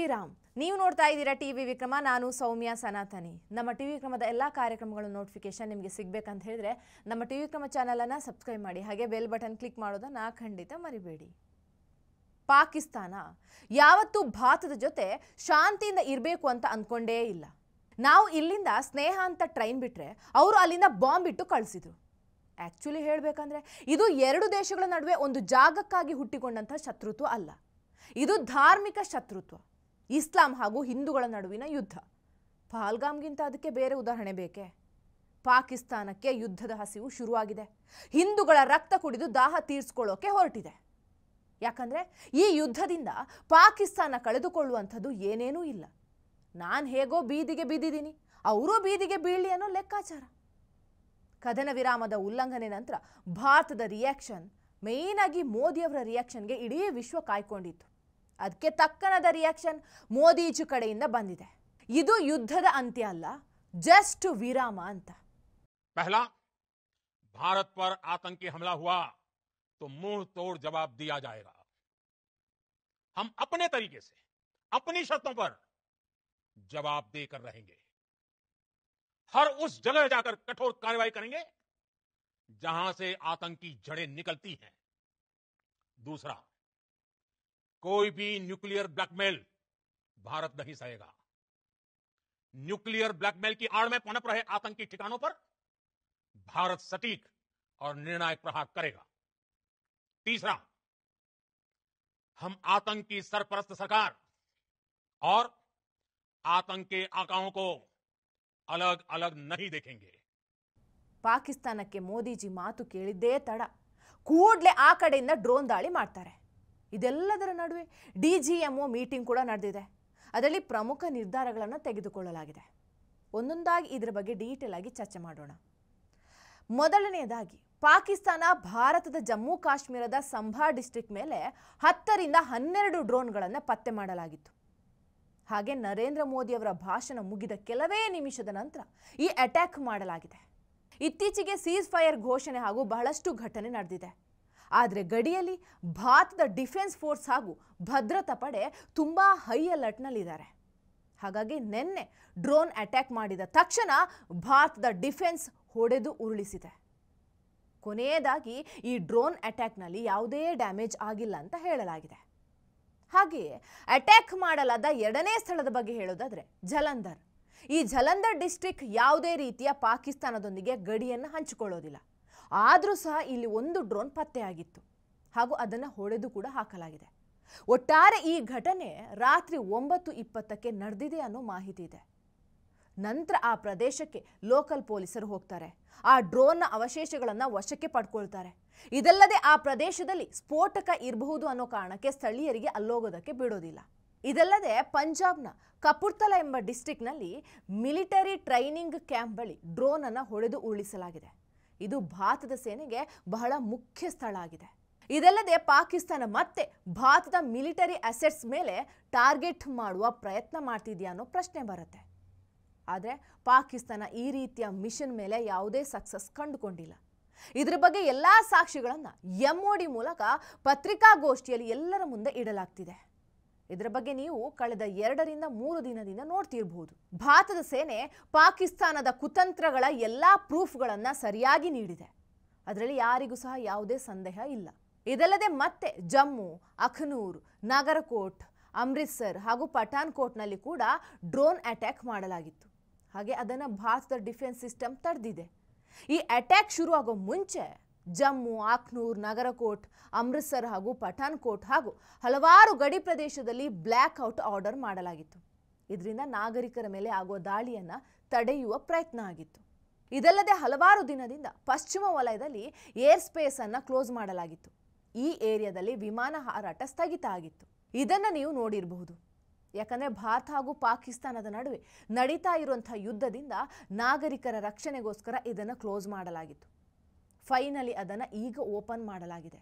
ವಿರಾಮ್ ನೀವು ನೋಡ್ತಾ ಇದ್ದೀರಾ ಟಿವಿ ವಿಕ್ರಮ ನಾನು ಸೌಮ್ಯ ಸನಾತನಿ ನಮ್ಮ ಟಿವಿ ವಿಕ್ರಮದ ಎಲ್ಲಾ ಕಾರ್ಯಕ್ರಮಗಳ ನೋಟಿಫಿಕೇಶನ್ ನಿಮಗೆ ಸಿಗಬೇಕು ಅಂತ ಹೇಳಿದ್ರೆ ನಮ್ಮ ಟಿವಿ ವಿಕ್ರಮ ಚಾನೆಲ್ ಅನ್ನು ಸಬ್ಸ್ಕ್ರೈಬ್ ಮಾಡಿ ಹಾಗೆ ಬೆಲ್ ಬಟನ್ ಕ್ಲಿಕ್ ಮಾಡೋದನ್ನ ಖಂಡಿತ ಮರಿಬೇಡಿ ಪಾಕಿಸ್ತಾನ ಯಾವತ್ತೂ ಭಾರತದ ಜೊತೆ ಶಾಂತಿಯಿಂದ ಇರಬೇಕು ಅಂತ ಅಂದ್ಕೊಂಡೇ ಇಲ್ಲ ನಾವು ಇಲ್ಲಿಂದ ಸ್ನೇಹ ಅಂತ ಟ್ರೈನ್ ಬಿಟ್ರೆ ಅವರು ಅಲ್ಲಿಂದ ಬಾಂಬ್ ಇಟ್ಟು ಕಳಿಸಿದ್ರು ಆಕ್ಚುಲಿ ಹೇಳಬೇಕಂದ್ರೆ ಇದು ಎರಡು ದೇಶಗಳ ನಡುವೆ ಒಂದು ಜಾಗಕ್ಕಾಗಿ ಹುಟ್ಟಿಕೊಂಡಂತ ಶತ್ರುತ್ವ ಅಲ್ಲ ಇದು ಧಾರ್ಮಿಕ ಶತ್ರುತ್ವ ಇಸ್ಲಾಂ ಹಾಗೂ ಹಿಂದೂಗಳ ನಡುವಿನ ಯುದ್ಧ ಪಹಲ್ಗಾಮ್ಗಿಂತ ಅದಕ್ಕೆ ಬೇರೆ ಉದಾಹರಣೆ ಬೇಕೆ ಪಾಕಿಸ್ತಾನಕ್ಕೆ ಯುದ್ಧದ ಹಸಿವು ಶುರುವಾಗಿದೆ ಹಿಂದೂಗಳ ರಕ್ತ ಕುಡಿದು ದಾಹ ತೀರಿಸಿಕೊಳ್ಳೋಕೆ ಹೊರಟಿದೆ ಯಾಕಂದ್ರೆ ಈ ಯುದ್ಧದಿಂದ ಪಾಕಿಸ್ತಾನ ಕಳೆದುಕೊಳ್ಳುವಂಥದ್ದು ಏನೇನೂ ಇಲ್ಲ ನಾನು ಹೇಗೋ ಬೀದಿಗೆ ಬಿದ್ದಿದ್ದೀನಿ ಅವರು ಬೀದಿಗೆ ಬೀಳಲಿ ಅನ್ನೋ ಲೆಕ್ಕಾಚಾರ ಕದನ ವಿರಾಮದ ಉಲ್ಲಂಘನೆ ನಂತರ ಭಾರತದ ರಿಯಾಕ್ಷನ್ ಮೇನ್ ಆಗಿ ಮೋದಿಯವರ ರಿಯಾಕ್ಷನ್ಗೆ ಇಡೀ ವಿಶ್ವ ಕಾಯ್ಕೊಂಡಿತ್ತು ಅದಕ್ಕೆ ತಕ್ಕನಾದ ರಿಯಾಕ್ಷನ್ ಮೋದಿಜಿ ಕಡೆಯಿಂದ ಬಂದಿದೆ ಇದು ಯುದ್ಧದ ಅಂತ್ಯ ಅಲ್ಲ ಜಸ್ಟ್ ವಿರಾಮ ಅಂತ पहला भारत पर आतंकी हमला हुआ तो मुंह तोड़ जवाब दिया जाएगा हम अपने तरीके से अपनी शर्तों पर जवाब देकर रहेंगे हर उस जगह जाकर कठोर कार्रवाई करेंगे जहां से आतंकी जड़ें निकलती हैं दूसरा कोई भी न्यूक्लियर ब्लैकमेल भारत नहीं सहेगा न्यूक्लियर ब्लैकमेल की आड़ में पनप रहे आतंकी ठिकानों पर भारत सटीक और निर्णायक प्रहार करेगा तीसरा हम आतंक की सरपरस्त सरकार और आतंक के आकाओं को अलग अलग नहीं देखेंगे ಪಾಕಿಸ್ತಾನಕ್ಕೆ ಮೋದಿಜಿ ಮಾತು ಕೇಳಿದ್ದೇ ತಡ ಕೂಡಲೇ ಆ ಕಡೆಯಿಂದ ಡ್ರೋನ್ ದಾಳಿ ಮಾಡ್ತಾರೆ ಇದೆಲ್ಲದರ ನಡುವೆ ಡಿಜಿಎಂಒ ಮೀಟಿಂಗ್ ಕೂಡ ನಡೆದಿದೆ ಅದರಲ್ಲಿ ಪ್ರಮುಖ ನಿರ್ಧಾರಗಳನ್ನು ತೆಗೆದುಕೊಳ್ಳಲಾಗಿದೆ ಒಂದೊಂದಾಗಿ ಇದರ ಬಗ್ಗೆ ಡೀಟೇಲ್ ಆಗಿ ಚರ್ಚೆ ಮಾಡೋಣ ಮೊದಲನೆಯದಾಗಿ ಪಾಕಿಸ್ತಾನ ಭಾರತದ ಜಮ್ಮು ಕಾಶ್ಮೀರದ ಸಂಭಾ ಡಿಸ್ಟ್ರಿಕ್ಟ್ ಮೇಲೆ 10 ರಿಂದ 12 ಡ್ರೋನ್ಗಳನ್ನು ಪತ್ತೆ ಮಾಡಲಾಗಿತ್ತು ಹಾಗೆ ನರೇಂದ್ರ ಮೋದಿ ಅವರ ಭಾಷಣ ಮುಗಿದ ಕೆಲವೇ ನಿಮಿಷದ ನಂತರ ಈ ಅಟ್ಯಾಕ್ ಮಾಡಲಾಗಿದೆ ಇತ್ತೀಚೆಗೆ ಸೀಸ್ ಫೈರ್ ಘೋಷಣೆ ಹಾಗೂ ಬಹಳಷ್ಟು ಘಟನೆ ನಡೆದಿದೆ ಆದರೆ ಗಡಿಯಲ್ಲಿ ಭಾರತದ ಡಿಫೆನ್ಸ್ ಫೋರ್ಸ್ ಹಾಗೂ ಭದ್ರತಾ ಪಡೆ ತುಂಬಾ ಹೈ ಅಲರ್ಟ್ನಲ್ಲಿದ್ದಾರೆ ಹಾಗಾಗಿ ನಿನ್ನೆ ಡ್ರೋನ್ ಅಟ್ಯಾಕ್ ಮಾಡಿದ ತಕ್ಷಣ ಭಾರತದ ಡಿಫೆನ್ಸ್ ಹೊಡೆದು ಉರುಳಿಸಿದೆ ಕೊನೆಯದಾಗಿ ಈ ಡ್ರೋನ್ ಅಟ್ಯಾಕ್ನಲ್ಲಿ ಯಾವುದೇ ಡ್ಯಾಮೇಜ್ ಆಗಿಲ್ಲ ಅಂತ ಹೇಳಲಾಗಿದೆ ಹಾಗೆಯೇ ಅಟ್ಯಾಕ್ ಮಾಡಲಾದ ಎರಡನೇ ಸ್ಥಳದ ಬಗ್ಗೆ ಹೇಳೋದಾದ್ರೆ ಜಲಂಧರ್ ಈ ಜಲಂಧರ್ ಡಿಸ್ಟ್ರಿಕ್ಟ್ ಯಾವುದೇ ರೀತಿಯ ಪಾಕಿಸ್ತಾನದೊಂದಿಗೆ ಗಡಿಯನ್ನು ಹಂಚಿಕೊಳ್ಳೋದಿಲ್ಲ ಆದರೂ ಸಹ ಇಲ್ಲಿ ಒಂದು ಡ್ರೋನ್ ಪತ್ತೆಯಾಗಿತ್ತು ಹಾಗೂ ಅದನ್ನು ಹೊಡೆದು ಕೂಡ ಹಾಕಲಾಗಿದೆ ಒಟ್ಟಾರೆ ಈ ಘಟನೆ ರಾತ್ರಿ 9:20ಕ್ಕೆ ನಡೆದಿದೆ ಅನ್ನೋ ಮಾಹಿತಿ ಇದೆ ನಂತರ ಆ ಪ್ರದೇಶಕ್ಕೆ ಲೋಕಲ್ ಪೊಲೀಸರು ಹೋಗ್ತಾರೆ ಆ ಡ್ರೋನ್ನ ಅವಶೇಷಗಳನ್ನು ವಶಕ್ಕೆ ಪಡ್ಕೊಳ್ತಾರೆ ಇದಲ್ಲದೆ ಆ ಪ್ರದೇಶದಲ್ಲಿ ಸ್ಫೋಟಕ ಇರಬಹುದು ಅನ್ನೋ ಕಾರಣಕ್ಕೆ ಸ್ಥಳೀಯರಿಗೆ ಅಲ್ಲೋಗೋದಕ್ಕೆ ಬಿಡೋದಿಲ್ಲ ಇದಲ್ಲದೆ ಪಂಜಾಬ್ನ ಕಪೂರ್ತಲಾ ಎಂಬ ಡಿಸ್ಟ್ರಿಕ್ಟ್ನಲ್ಲಿ ಮಿಲಿಟರಿ ಟ್ರೈನಿಂಗ್ ಕ್ಯಾಂಪ್ ಬಳಿ ಡ್ರೋನ್ ಅನ್ನು ಹೊಡೆದು ಉರುಳಿಸಲಾಗಿದೆ ಇದು ಭಾರತದ ಸೇನೆಗೆ ಬಹಳ ಮುಖ್ಯ ಸ್ಥಳ ಆಗಿದೆ ಇದಲ್ಲದೆ ಪಾಕಿಸ್ತಾನ ಮತ್ತೆ ಭಾರತದ ಮಿಲಿಟರಿ ಅಸೆಟ್ಸ್ ಮೇಲೆ ಟಾರ್ಗೆಟ್ ಮಾಡುವ ಪ್ರಯತ್ನ ಮಾಡ್ತಿದೆಯಾ ಅನ್ನೋ ಪ್ರಶ್ನೆ ಬರುತ್ತೆ ಆದರೆ ಪಾಕಿಸ್ತಾನ ಈ ರೀತಿಯ ಮಿಷನ್ ಮೇಲೆ ಯಾವುದೇ ಸಕ್ಸಸ್ ಕಂಡುಕೊಂಡಿಲ್ಲ ಇದರ ಬಗ್ಗೆ ಎಲ್ಲಾ ಸಾಕ್ಷಿಗಳನ್ನು ಎಂಒಡಿ ಮೂಲಕ ಪತ್ರಿಕಾಗೋಷ್ಠಿಯಲ್ಲಿ ಎಲ್ಲರ ಮುಂದೆ ಇಡಲಾಗ್ತಿದೆ ಇದರ ಬಗ್ಗೆ ನೀವು ಕಳೆದ 2 ರಿಂದ 3 ದಿನದಿಂದ ನೋಡ್ತಿರಬಹುದು ಭಾರತದ ಸೇನೆ ಪಾಕಿಸ್ತಾನದ ಕುತಂತ್ರಗಳ ಎಲ್ಲಾ ಪ್ರೂಫ್ಗಳನ್ನು ಸರಿಯಾಗಿ ನೀಡಿದೆ ಅದರಲ್ಲಿ ಯಾರಿಗೂ ಸಹ ಯಾವುದೇ ಸಂದೇಹ ಇಲ್ಲ ಇದಲ್ಲದೆ ಮತ್ತೆ ಜಮ್ಮು ಅಖನೂರ್ ನಾಗರಕೋಟ್ ಅಮೃತ್ಸರ್ ಹಾಗೂ ಪಠಾನ್ಕೋಟ್ನಲ್ಲಿ ಕೂಡ ಡ್ರೋನ್ ಅಟ್ಯಾಕ್ ಮಾಡಲಾಗಿತ್ತು ಹಾಗೆ ಅದನ್ನು ಭಾರತದ ಡಿಫೆನ್ಸ್ ಸಿಸ್ಟಮ್ ತಡೆದಿದೆ ಈ ಅಟ್ಯಾಕ್ ಶುರುವಾಗೋ ಮುಂಚೆ ಜಮ್ಮು ಅಖ್ನೂರ್ ನಗರಕೋಟ್ ಅಮೃತ್ಸರ್ ಹಾಗೂ ಪಠಾನ್ಕೋಟ್ ಹಾಗೂ ಹಲವಾರು ಗಡಿ ಪ್ರದೇಶದಲ್ಲಿ ಬ್ಲ್ಯಾಕ್ ಔಟ್ ಆರ್ಡರ್ ಮಾಡಲಾಗಿತ್ತು ಇದರಿಂದ ನಾಗರಿಕರ ಮೇಲೆ ಆಗುವ ದಾಳಿಯನ್ನು ತಡೆಯುವ ಪ್ರಯತ್ನ ಆಗಿತ್ತು ಇದಲ್ಲದೆ ಹಲವಾರು ದಿನದಿಂದ ಪಶ್ಚಿಮ ವಲಯದಲ್ಲಿ ಏರ್ ಸ್ಪೇಸ್ ಅನ್ನು ಕ್ಲೋಸ್ ಮಾಡಲಾಗಿತ್ತು ಈ ಏರಿಯಾದಲ್ಲಿ ವಿಮಾನ ಹಾರಾಟ ಸ್ಥಗಿತ ಆಗಿತ್ತು ಇದನ್ನು ನೀವು ನೋಡಿರಬಹುದು ಯಾಕಂದರೆ ಭಾರತ ಹಾಗೂ ಪಾಕಿಸ್ತಾನದ ನಡುವೆ ನಡೀತಾ ಇರುವಂತಹ ಯುದ್ಧದಿಂದ ನಾಗರಿಕರ ರಕ್ಷಣೆಗೋಸ್ಕರ ಇದನ್ನು ಕ್ಲೋಸ್ ಮಾಡಲಾಗಿತ್ತು ಫೈನಲಿ ಅದನ್ನು ಈಗ ಓಪನ್ ಮಾಡಲಾಗಿದೆ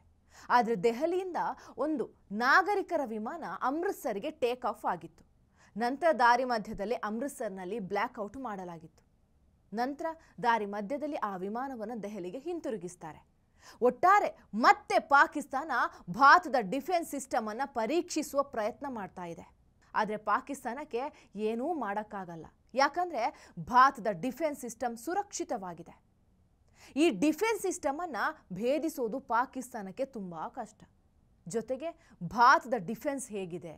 ಆದರೆ ದೆಹಲಿಯಿಂದ ಒಂದು ನಾಗರಿಕರ ವಿಮಾನ ಅಮೃತ್ಸರ್ಗೆ ಟೇಕ್ ಆಫ್ ಆಗಿತ್ತು ನಂತರ ದಾರಿ ಮಧ್ಯದಲ್ಲಿ ಅಮೃತ್ಸರ್ನಲ್ಲಿ ಬ್ಲ್ಯಾಕ್ ಔಟ್ ಮಾಡಲಾಗಿತ್ತು ನಂತರ ದಾರಿ ಮಧ್ಯದಲ್ಲಿ ಆ ವಿಮಾನವನ್ನು ದೆಹಲಿಗೆ ಹಿಂತಿರುಗಿಸ್ತಾರೆ ಒಟ್ಟಾರೆ ಮತ್ತೆ ಪಾಕಿಸ್ತಾನ ಭಾರತದ ಡಿಫೆನ್ಸ್ ಸಿಸ್ಟಮ್ ಅನ್ನು ಪರೀಕ್ಷಿಸುವ ಪ್ರಯತ್ನ ಮಾಡ್ತಾ ಇದೆ ಆದರೆ ಪಾಕಿಸ್ತಾನಕ್ಕೆ ಏನೂ ಮಾಡೋಕ್ಕಾಗಲ್ಲ. ಯಾಕಂದರೆ ಭಾರತದ ಡಿಫೆನ್ಸ್ ಸಿಸ್ಟಮ್ ಸುರಕ್ಷಿತವಾಗಿದೆ. ಈ ಡಿಫೆನ್ಸ್ ಸಿಸ್ಟಮನ್ನು ಭೇದಿಸೋದು ಪಾಕಿಸ್ತಾನಕ್ಕೆ ತುಂಬ ಕಷ್ಟ. ಜೊತೆಗೆ ಭಾರತದ ಡಿಫೆನ್ಸ್ ಹೇಗಿದೆ,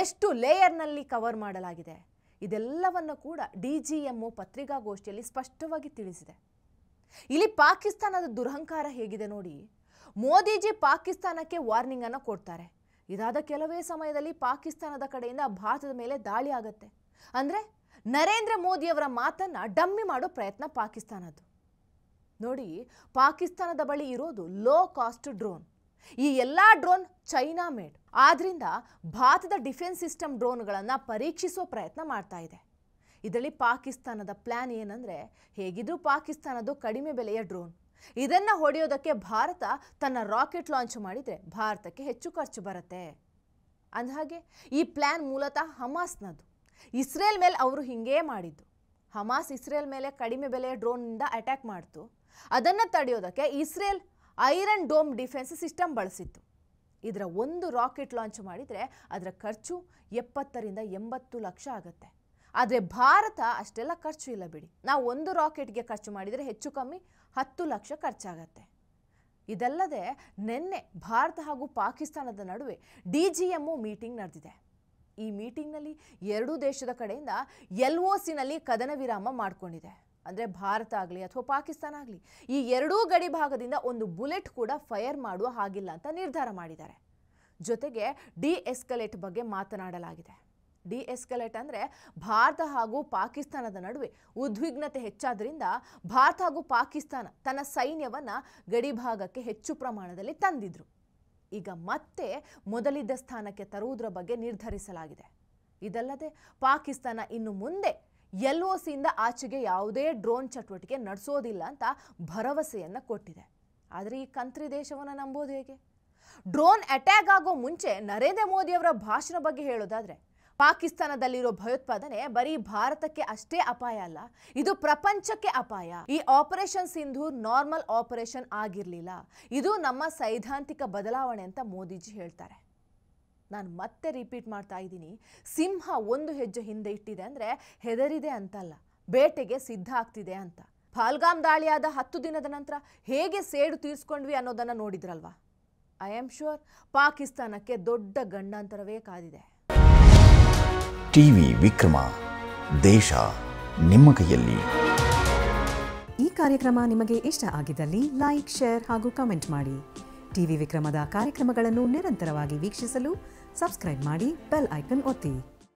ಎಷ್ಟು ಲೇಯರ್ನಲ್ಲಿ ಕವರ್ ಮಾಡಲಾಗಿದೆ, ಇದೆಲ್ಲವನ್ನು ಕೂಡ DGMO ಪತ್ರಿಕಾಗೋಷ್ಠಿಯಲ್ಲಿ ಸ್ಪಷ್ಟವಾಗಿ ತಿಳಿಸಿದೆ. ಇಲ್ಲಿ ಪಾಕಿಸ್ತಾನದ ದುರಹಂಕಾರ ಹೇಗಿದೆ ನೋಡಿ. ಮೋದಿಜಿ ಪಾಕಿಸ್ತಾನಕ್ಕೆ ವಾರ್ನಿಂಗ್ ಅನ್ನು ಕೊಡ್ತಾರೆ. ಇದಾದ ಕೆಲವೇ ಸಮಯದಲ್ಲಿ ಪಾಕಿಸ್ತಾನದ ಕಡೆಯಿಂದ ಭಾರತದ ಮೇಲೆ ದಾಳಿ ಆಗುತ್ತೆ. ಅಂದರೆ ನರೇಂದ್ರ ಮೋದಿಯವರ ಮಾತನ್ನು ಡಮ್ಮಿ ಮಾಡೋ ಪ್ರಯತ್ನ ಪಾಕಿಸ್ತಾನದ್ದು. ನೋಡಿ, ಪಾಕಿಸ್ತಾನದ ಬಳಿ ಇರೋದು ಲೋ ಕಾಸ್ಟ್ ಡ್ರೋನ್. ಈ ಎಲ್ಲ ಡ್ರೋನ್ ಚೈನಾ ಮೇಡ್. ಆದ್ರಿಂದ ಭಾರತದ ಡಿಫೆನ್ಸ್ ಸಿಸ್ಟಮ್ ಡ್ರೋನ್ಗಳನ್ನು ಪರೀಕ್ಷಿಸುವ ಪ್ರಯತ್ನ ಮಾಡ್ತಾ ಇದೆ. ಇದರಲ್ಲಿ ಪಾಕಿಸ್ತಾನದ ಪ್ಲಾನ್ ಏನಂದರೆ, ಹೇಗಿದ್ರೂ ಪಾಕಿಸ್ತಾನದ್ದು ಕಡಿಮೆ ಬೆಲೆಯ ಡ್ರೋನ್, ಇದನ್ನು ಹೊಡೆಯೋದಕ್ಕೆ ಭಾರತ ತನ್ನ ರಾಕೆಟ್ ಲಾಂಚ್ ಮಾಡಿದರೆ ಭಾರತಕ್ಕೆ ಹೆಚ್ಚು ಖರ್ಚು ಬರುತ್ತೆ. ಅಂದಹಾಗೆ ಈ ಪ್ಲಾನ್ ಮೂಲತಃ ಹಮಾಸ್ನದು. ಇಸ್ರೇಲ್ ಮೇಲೆ ಅವರು ಹಿಂಗೇ ಮಾಡಿದ್ದು. ಹಮಾಸ್ ಇಸ್ರೇಲ್ ಮೇಲೆ ಕಡಿಮೆ ಬೆಲೆಯ ಡ್ರೋನ್ನಿಂದ ಅಟ್ಯಾಕ್ ಮಾಡ್ತು. ಅದನ್ನು ತಡೆಯೋದಕ್ಕೆ Israel Iron Dome defence system ಬಳಸಿತ್ತು. ಇದರ ಒಂದು ರಾಕೆಟ್ ಲಾಂಚ್ ಮಾಡಿದರೆ ಅದರ ಖರ್ಚು 70 ರಿಂದ 80 ಲಕ್ಷ ಆಗುತ್ತೆ. ಆದರೆ ಭಾರತ ಅಷ್ಟೆಲ್ಲ ಖರ್ಚು ಇಲ್ಲ ಬಿಡಿ. ನಾವು ಒಂದು ರಾಕೆಟ್ಗೆ ಖರ್ಚು ಮಾಡಿದರೆ ಹೆಚ್ಚು ಕಮ್ಮಿ 10 ಲಕ್ಷ ಖರ್ಚಾಗತ್ತೆ. ಇದಲ್ಲದೆ ನಿನ್ನೆ ಭಾರತ ಹಾಗೂ ಪಾಕಿಸ್ತಾನದ ನಡುವೆ DGMO ಮೀಟಿಂಗ್ ನಡೆದಿದೆ. ಈ ಮೀಟಿಂಗ್ನಲ್ಲಿ ಎರಡೂ ದೇಶದ ಕಡೆಯಿಂದ LOCನಲ್ಲಿ ಕದನ ವಿರಾಮ ಮಾಡಿಕೊಂಡಿದೆ. ಅಂದರೆ ಭಾರತ ಆಗಲಿ ಅಥವಾ ಪಾಕಿಸ್ತಾನ ಆಗಲಿ ಈ ಎರಡೂ ಗಡಿ ಭಾಗದಿಂದ ಒಂದು ಬುಲೆಟ್ ಕೂಡ ಫೈರ್ ಮಾಡುವ ಹಾಗಿಲ್ಲ ಅಂತ ನಿರ್ಧಾರ ಮಾಡಿದ್ದಾರೆ. ಜೊತೆಗೆ ಡಿ-ಎಸ್ಕಲೇಟ್ ಬಗ್ಗೆ ಮಾತನಾಡಲಾಗಿದೆ. ಡಿ-ಎಸ್ಕಲೇಟ್ ಅಂದರೆ ಭಾರತ ಹಾಗೂ ಪಾಕಿಸ್ತಾನದ ನಡುವೆ ಉದ್ವಿಗ್ನತೆ ಹೆಚ್ಚಾದ್ರಿಂದ ಭಾರತ ಹಾಗೂ ಪಾಕಿಸ್ತಾನ ತನ್ನ ಸೈನ್ಯವನ್ನು ಗಡಿ ಭಾಗಕ್ಕೆ ಹೆಚ್ಚು ಪ್ರಮಾಣದಲ್ಲಿ ತಂದಿದ್ರು. ಈಗ ಮತ್ತೆ ಮೊದಲಿದ್ದ ಸ್ಥಾನಕ್ಕೆ ತರುವುದರ ಬಗ್ಗೆ ನಿರ್ಧರಿಸಲಾಗಿದೆ. ಇದಲ್ಲದೆ ಪಾಕಿಸ್ತಾನ ಇನ್ನು ಮುಂದೆ LOCಯಿಂದ ಆಚೆಗೆ ಯಾವುದೇ ಡ್ರೋನ್ ಚಟುವಟಿಕೆ ನಡೆಸೋದಿಲ್ಲ ಅಂತ ಭರವಸೆಯನ್ನು ಕೊಟ್ಟಿದೆ. ಆದರೆ ಈ ಕಂತ್ರಿ ದೇಶವನ್ನು ನಂಬೋದು ಹೇಗೆ? ಡ್ರೋನ್ ಅಟ್ಯಾಕ್ ಆಗೋ ಮುಂಚೆ ನರೇಂದ್ರ ಮೋದಿಯವರ ಭಾಷಣ ಬಗ್ಗೆ ಹೇಳೋದಾದರೆ, ಪಾಕಿಸ್ತಾನದಲ್ಲಿರೋ ಭಯೋತ್ಪಾದನೆ ಬರೀ ಭಾರತಕ್ಕೆ ಅಷ್ಟೇ ಅಪಾಯ ಅಲ್ಲ, ಇದು ಪ್ರಪಂಚಕ್ಕೆ ಅಪಾಯ. ಈ ಆಪರೇಷನ್ ಸಿಂಧೂರ್ ನಾರ್ಮಲ್ ಆಪರೇಷನ್ ಆಗಿರಲಿಲ್ಲ, ಇದು ನಮ್ಮ ಸೈದ್ಧಾಂತಿಕ ಬದಲಾವಣೆ ಅಂತ ಮೋದಿಜಿ ಹೇಳ್ತಾರೆ. ನಾನು ಮತ್ತೆ ರಿಪೀಟ್ ಮಾಡ್ತಾ ಇದ್ದೀನಿ, ಸಿಂಹ ಒಂದು ಹೆಜ್ಜೆ ಹಿಂದೆ ಇಟ್ಟಿದೆ ಅಂದರೆ ಹೆದರಿದೆ ಅಂತಲ್ಲ, ಬೇಟೆಗೆ ಸಿದ್ಧ ಆಗ್ತಿದೆ ಅಂತ. ಪಹಲ್ಗಾಮ್ ದಾಳಿಯಾದ 10 ದಿನದ ನಂತರ ಹೇಗೆ ಸೇಡು ತೀರಿಸ್ಕೊಂಡ್ವಿ ಅನ್ನೋದನ್ನು ನೋಡಿದ್ರಲ್ವಾ. ಐ ಆಮ್ ಶ್ಯೂರ್ ಪಾಕಿಸ್ತಾನಕ್ಕೆ ದೊಡ್ಡ ಗಂಡಾಂತರವೇ ಕಾದಿದೆ. ಟಿವಿ ವಿಕ್ರಮ, ದೇಶ ನಿಮ್ಮ ಕೈಯಲ್ಲಿ. ಈ ಕಾರ್ಯಕ್ರಮ ನಿಮಗೆ ಇಷ್ಟ ಆಗಿದ್ದಲ್ಲಿ ಲೈಕ್, ಶೇರ್ ಹಾಗೂ ಕಮೆಂಟ್ ಮಾಡಿ. ಟಿವಿ ವಿಕ್ರಮದ ಕಾರ್ಯಕ್ರಮಗಳನ್ನು ನಿರಂತರವಾಗಿ ವೀಕ್ಷಿಸಲು ಸಬ್ಸ್ಕ್ರೈಬ್ ಮಾಡಿ, ಬೆಲ್ ಐಕನ್ ಒತ್ತಿ.